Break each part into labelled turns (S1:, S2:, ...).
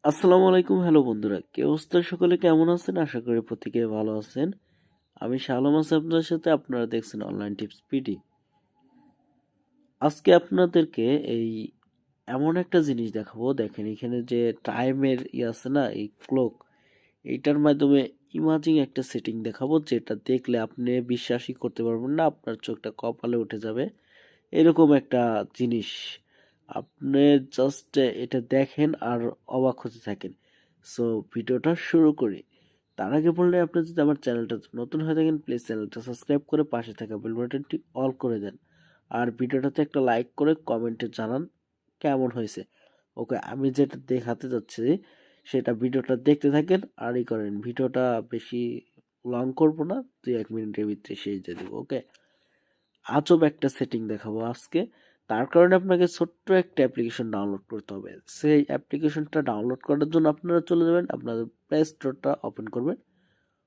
S1: আসসালামু আলাইকুম। হ্যালো বন্ধুরা, কি অবস্থা? সকলে কেমন আছেন? আশা করি প্রত্যেকে ভালো আছেন। আমি শালম আছি আপনাদের সাথে। আপনারা দেখছেন অনলাইন টিপস পিডি। আজকে আপনাদেরকে এমন একটা জিনিস দেখাবো। দেখেন এখানে যে টাইমের আছে না, এই ক্লক, এইটার মাধ্যমে ইমাজিং একটা সেটিং দেখাবো, যেটা দেখলে আপনি বিশ্বাসই করতে পারবেন না, আপনার চোখটা কপালে উঠে যাবে। এরকম একটা জিনিস আপনি জাস্ট এটা দেখেন আর অবাক হতে থাকেন। সো ভিডিওটা শুরু করি। তার আগে বললে, আপনি যদি আমার চ্যানেলটা নতুন হয়ে থাকেন, প্লিজ চ্যানেলটা সাবস্ক্রাইব করে পাশে থাকা বেল বাটনটি অল করে দেন। আর ভিডিওটাতে একটা লাইক করে কমেন্টে জানান কেমন হয়েছে। ওকে, আমি যেটা দেখাতে যাচ্ছি সেটা ভিডিওটা দেখতে থাকেন আর করেন। ভিডিওটা বেশি লং করব না, 2-1 মিনিটের ভিতরে শেষ দিয়ে দেবো। ওকে, আজব একটা সেটিং দেখাবো আজকে। তার কারণে আপনাকে ছোট্ট একটা অ্যাপ্লিকেশন ডাউনলোড করতে হবে। সেই অ্যাপ্লিকেশনটা ডাউনলোড করার জন্য আপনারা চলে যাবেন, আপনাদের প্লে স্টোরটা ওপেন করবেন।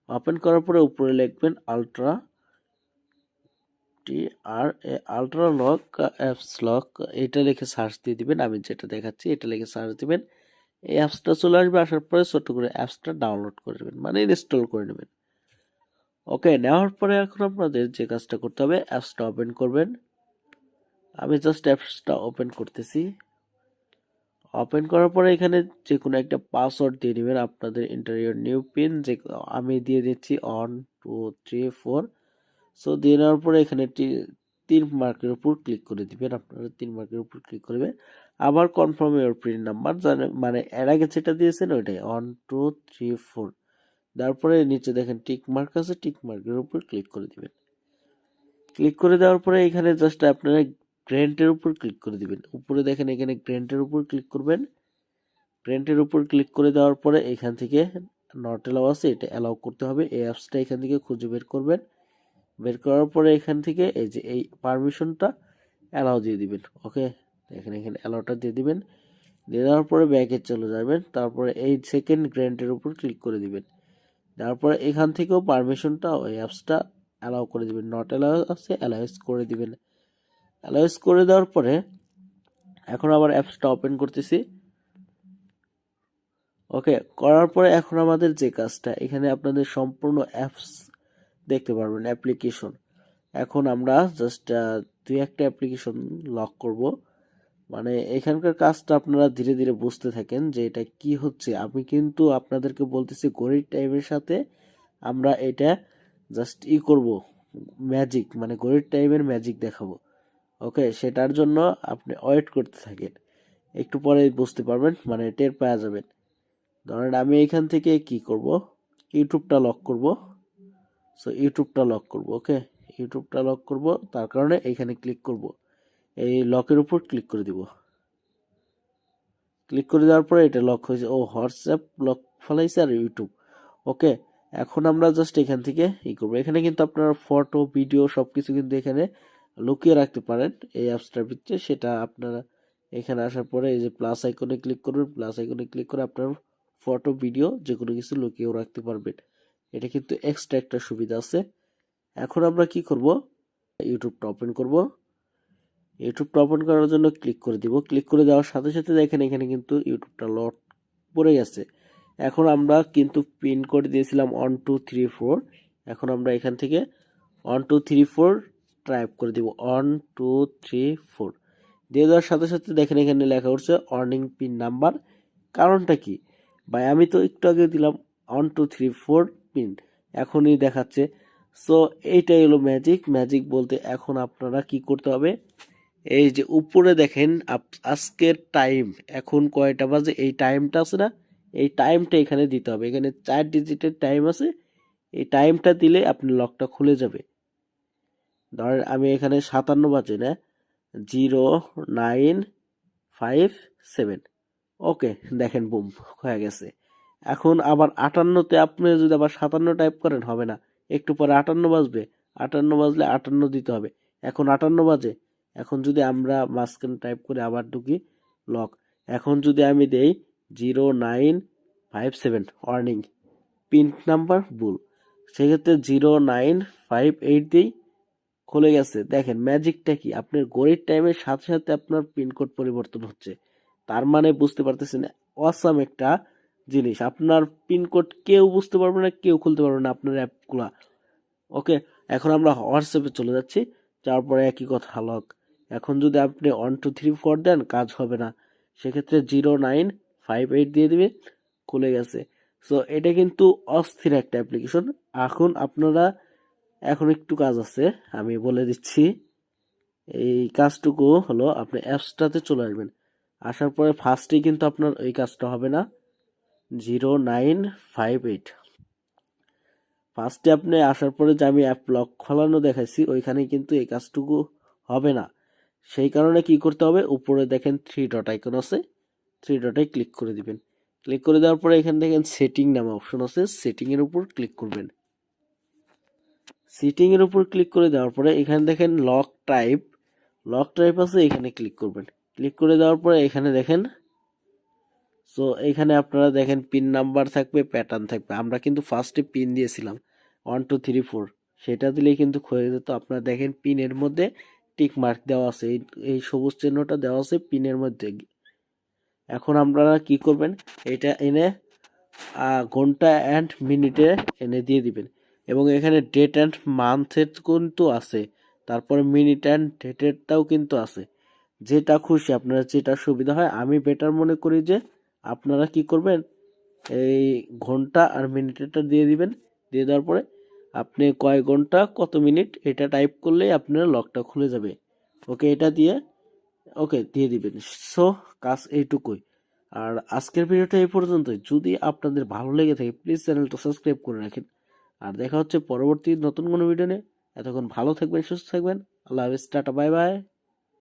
S1: ওপেন করার পরে উপরে লিখবেন ultra, ultra lock apps lock, এটা লিখে সার্চ দিয়ে দিবেন। আমি যেটা দেখাচ্ছি এটা লিখে সার্চ দিবেন। এই অ্যাপসটা চলে আসবে। আসার পরে ছোট্ট করে অ্যাপসটা ডাউনলোড করে নেবেন, মানে ইনস্টল করে নেবেন। ওকে, নেওয়ার পরে এখন আপনাদের যে কাজটা করতে হবে, অ্যাপসটা ওপেন করবেন। আমি জাস্ট অ্যাপসটা ওপেন করতেছি। ওপেন করার পরে এখানে যে কোনো একটা পাসওয়ার্ড দিয়ে নেবেন, আপনাদের ইন্টারিয়র নিউ পিন, যে আমি দিয়ে দিচ্ছি 1 2 3 4। সো দিয়ে নেওয়ার পরে এখানে 3 মার্কের উপর ক্লিক করে দিবেন। আপনারা 3 মার্কের উপর ক্লিক করবেন। আবার কনফার্ম ইউর পিন নাম্বার, মানে এর আগে যেটা দিয়েছেন ওইটাই 1 2 3 4। তারপরে নিচে দেখেন টিক মার্ক আছে, টিক মার্কের উপর ক্লিক করে দিবেন। ক্লিক করে দেওয়ার পরে এখানে জাস্ট আপনারা গ্রেন্টের উপর ক্লিক করে দিবেন। উপরে দেখেন এখানে গ্রেন্টের উপর ক্লিক করবেন। গ্রেন্টের উপর ক্লিক করে দেওয়ার পরে এখান থেকে নট অ্যালাউ আছে, এটা অ্যালাউ করতে হবে। এই অ্যাপসটা এখান থেকে খুঁজে বের করবেন। বের করার পরে এখান থেকে এই যে এই পারমিশনটা অ্যালাউ দিয়ে দিবেন। ওকে, এখানে অ্যালাউটা দিয়ে দিবেন। দিয়ে দেওয়ার পরে ব্যাকে চলে যাবেন। তারপরে এই সেকেন্ড গ্রেন্টের উপর ক্লিক করে দিবেন। তারপরে এখান থেকেও পারমিশনটা ওই অ্যাপসটা অ্যালাউ করে দিবেন। নট অ্যালাউ আছে, অ্যালাউস করে দিবেন। অ্যালাউস করে দেওয়ার পরে এখন আবার অ্যাপসটা ওপেন করতেছি। ওকে, করার পরে এখন আমাদের যে কাজটা, এখানে আপনাদের সম্পূর্ণ অ্যাপস দেখতে পারবেন, অ্যাপ্লিকেশন। এখন আমরা জাস্ট 2-1টা অ্যাপ্লিকেশন লক করব। মানে এখানকার কাজটা আপনারা ধীরে ধীরে বুঝতে থাকেন যে এটা কি হচ্ছে। আমি কিন্তু আপনাদেরকে বলতেছি ঘড়ির টাইমের সাথে আমরা এটা জাস্ট করব, ম্যাজিক, মানে ঘড়ির টাইমের ম্যাজিক দেখাবো। ওকে, সেটার জন্য আপনি ওয়েট করতে থাকেন, একটু পরে বুঝতে পারবেন, মানে টের পাওয়া যাবেন। ধরেন আমি এখান থেকে কি করব, ইউটিউবটা লক করব। সো ইউটিউবটা লক করব। ওকে, ইউটিউবটা লক করব। তার কারণে এখানে ক্লিক করব, এই লকের উপর ক্লিক করে দিব। ক্লিক করে দেওয়ার পরে এটা লক হয়েছে। ও, হোয়াটসঅ্যাপ লক ফেলাইছে আর ইউটিউব। ওকে, এখন আমরা জাস্ট এখান থেকে করবো। এখানে কিন্তু আপনারা ফটো ভিডিও সবকিছু কিন্তু এখানে লুকিয়ে রাখতে পারেন এই অ্যাপসটার ভিতরে। সেটা আপনারা এখানে আসার পরে এই যে প্লাস আইকনে ক্লিক করবেন। প্লাস আইকনে ক্লিক করে আপনার ফটো ভিডিও যে কোনো কিছু লুকিয়েও রাখতে পারবেন। এটা কিন্তু এক্সট্রা একটা সুবিধা আছে। এখন আমরা কি করব, ইউটিউবটা ওপেন করব। ইউটিউবটা ওপেন করার জন্য ক্লিক করে দিব। ক্লিক করে দেওয়ার সাথে সাথে দেখেন এখানে কিন্তু ইউটিউবটা লক পড়ে গেছে। এখন আমরা কিন্তু পিন কোড দিয়েছিলাম 1 2 3 4। এখন আমরা এখান থেকে 1 2 3 4 টাইপ করে দিব, 1 2 3 4 দিয়ে দেওয়ার সাথে সাথে দেখেন এখানে লেখা উঠছে অর্নিং পিন নাম্বার। কারণটা কি ভাই, আমি তো একটু আগে দিলাম 1 2 3 4 পিন, এখনই দেখাচ্ছে। সো এইটাই হলো ম্যাজিক। ম্যাজিক বলতে এখন আপনারা কি করতে হবে, এই যে উপরে দেখেন আজকের টাইম এখন কয়টা বাজে, এই টাইমটা আছে না, এই টাইমটা এখানে দিতে হবে। এখানে 4 ডিজিটের টাইম আছে, এই টাইমটা দিলে আপনি লকটা খুলে যাবে। ধরেন আমি এখানে 57 বাজে না, 0957। ওকে, দেখেন বুম হয়ে গেছে। এখন আবার 58-তে আপনি যদি আবার 57 টাইপ করেন হবে না, একটু পরে 58 বাজবে। 58 বাজলে 58 দিতে হবে। এখন 58 বাজে। এখন যদি আমরা মাঝখানে টাইপ করে আবার ঢুকি, লক। এখন যদি আমি দেই 0957 ওয়ার্নিং, পিন নাম্বার ভুল, সেক্ষেত্রে 0958 দিই, খুলে গেছে। দেখেন ম্যাজিকটা কি, আপনার ঘড়ির টাইমের সাথে সাথে আপনার পিনকোড পরিবর্তন হচ্ছে। তার মানে বুঝতে পারতেছেন অসাম একটা জিনিস। আপনার পিনকোড কেউ বুঝতে পারবে না, কেউ খুলতে পারবে না আপনার অ্যাপগুলা। ওকে, এখন আমরা হোয়াটসঅ্যাপে চলে যাচ্ছি, যাওয়ার পরে একই কথা লক। এখন যদি আপনি 1 2 3 4 দেন কাজ হবে না, সেক্ষেত্রে 0958 দিয়ে দিবে, খুলে গেছে। সো এটা কিন্তু অস্থির একটা অ্যাপ্লিকেশন। এখন আপনারা, এখন একটু কাজ আছে আমি বলে দিচ্ছি। এই কাজটুকু হলো, আপনি অ্যাপসটাতে চলে আসবেন, আসার পরে ফার্স্টেই কিন্তু আপনার এই কাজটা হবে না, 0958 ফার্স্টে আপনি আসার পরে যে আমি অ্যাপ লক খোলানো দেখাইছি ওইখানে কিন্তু এই কাজটুকু হবে না। সেই কারণে কি করতে হবে, উপরে দেখেন 3 ডট আইকন আছে, 3 ডটে ক্লিক করে দিবেন। ক্লিক করে দেওয়ার পরে এখানে দেখেন সেটিং নামে অপশন আছে, সেটিং এর উপর ক্লিক করবেন। সেটিং এর উপর ক্লিক করে দেওয়ার পরে এখানে দেখেন লক টাইপ আছে, এখানে ক্লিক করবেন। ক্লিক করে দেওয়ার পরে এখানে দেখেন, সো এখানে আপনারা দেখেন পিন নাম্বার থাকবে, প্যাটার্ন থাকবে। আমরা কিন্তু ফার্স্টে পিন দিয়েছিলাম 1 2 3 4, সেটা দিলেই কিন্তু হয়ে যেত। আপনারা দেখেন পিনের মধ্যে টিক মার্ক দেওয়া আছে, এই সবুজ চিহ্নটা দেওয়া আছে পিনের মধ্যে। এখন আপনারা কি করবেন, এটা এনে ঘন্টা অ্যান্ড মিনিটে এনে দিয়ে দিবেন, এবং এখানে ডেট অ্যান্ড মান্থের কিন্তু আছে, তারপরে মিনিট অ্যান্ড ডেটেরটাও কিন্তু আছে। যেটা খুশি আপনারা, যেটা সুবিধা হয়। আমি বেটার মনে করি যে আপনারা কি করবেন, এই ঘন্টা আর মিনিটেরটা দিয়ে দিবেন। দিয়ে দেওয়ার পরে আপনি কয় ঘন্টা কত মিনিট এটা টাইপ করলেই আপনার লকটা খুলে যাবে। ওকে, এটা দিয়ে ওকে দিয়ে দিবেন। সো কাজ এইটুকুই। আর আজকের ভিডিওটা এই পর্যন্তই। যদি আপনাদের ভালো লেগে থাকে প্লিজ চ্যানেলটা সাবস্ক্রাইব করে রাখেন। আর দেখা হচ্ছে পরবর্তী নতুন কোনো ভিডিও নিয়ে। এতক্ষণ ভালো থাকবেন, সুস্থ থাকবেন। আল্লাহ হাফেজ, টাটা, বাই বাই।